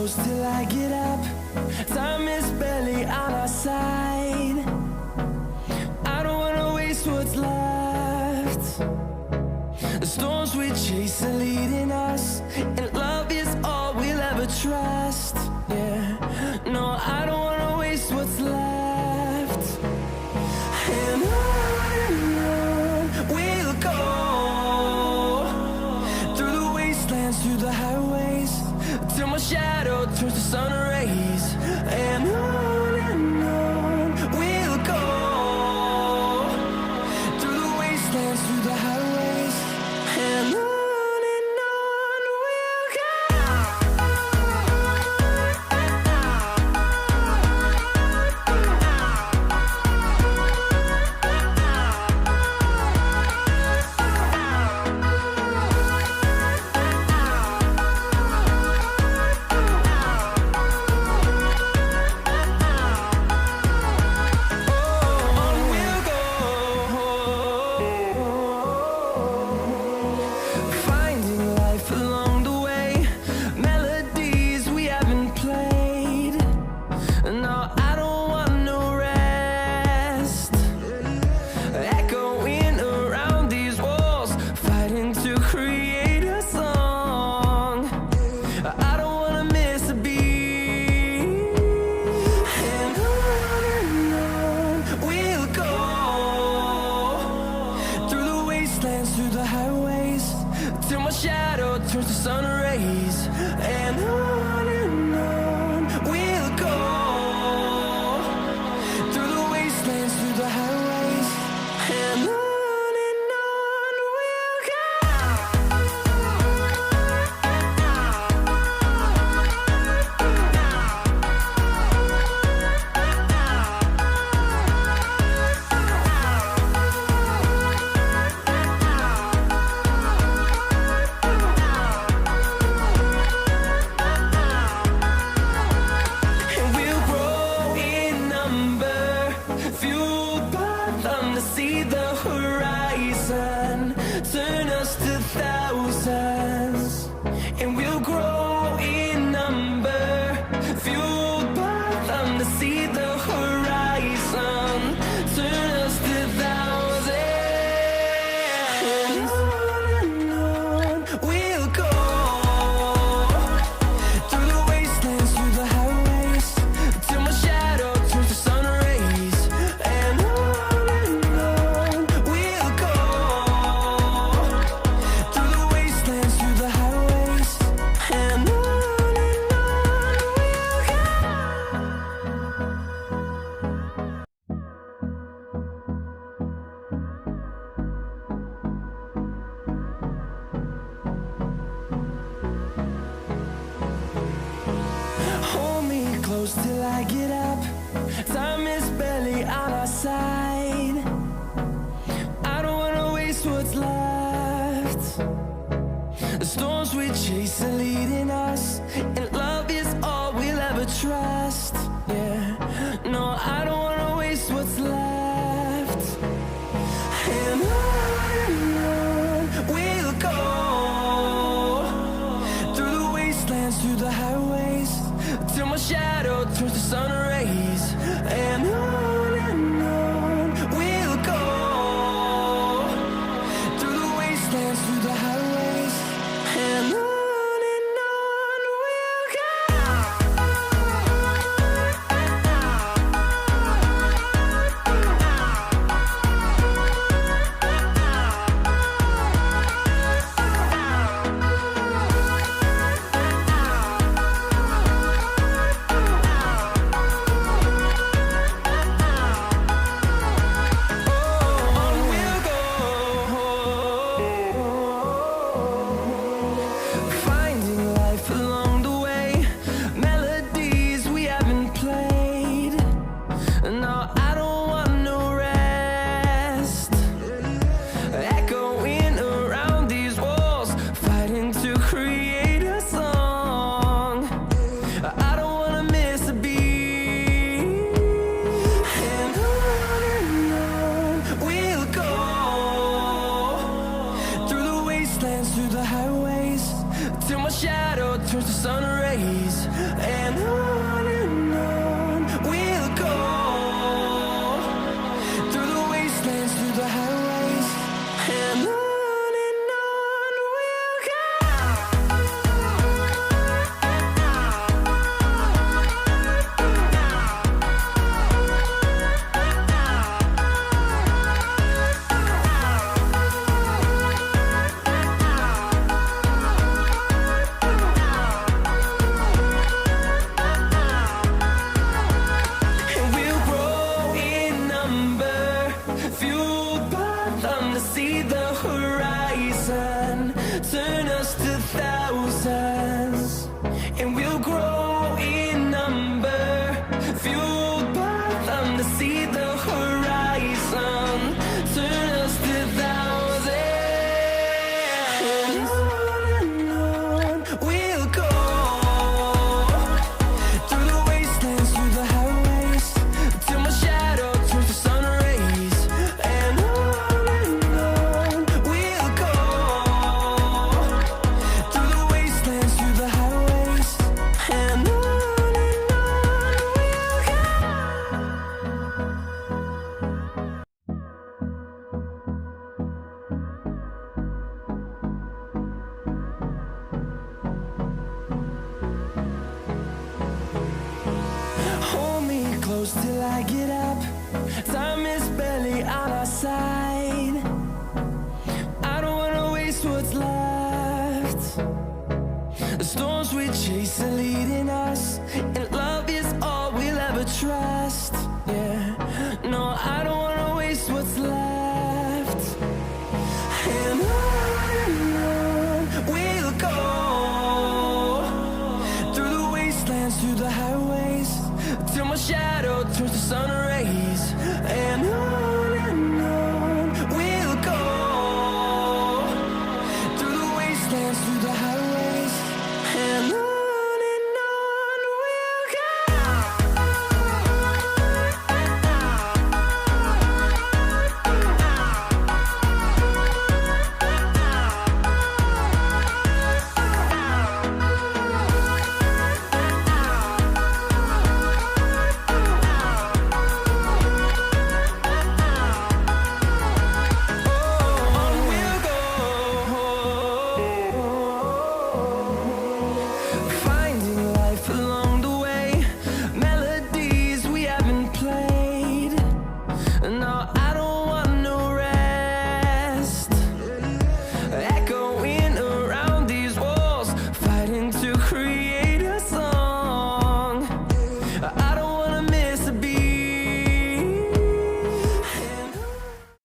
close till I get up. Time is barely on our side. I don't wanna waste what's left. The storms we chase are leading us, and love is all we'll ever trust. Yeah, no, I don't wanna waste what's left. And on we'll go, through the wastelands, through the highways, till my shadow turns to sun rays. And on we'll go, through the wastelands, through the highways, and on we'll go. Through the highways, till my shadow turns to sun rays. And on we'll go, through the wastelands, through the highways, and on we'll go. See the horizon, turn us to thousands, and we'll grow in number, fueled by them. To see the horizon, turn us to thousands, and on we'll go, through the wastelands, through the highways, till my shadow turns to sun rays. And close till I get up. Time is barely on our side. I don't wanna waste what's left. The storms we chase are leading us, and love is all we'll ever trust. Yeah, no, I don't wanna waste what's left. And on we'll go, through the wastelands, through the highways, till my shadow turns to sun rays. And on we'll go, through the wastelands, through the highways, and on past. Yeah, no, I don't wanna waste what's left. And on we'll go, through the wastelands, through the highways, till my shadow turns to sun rays.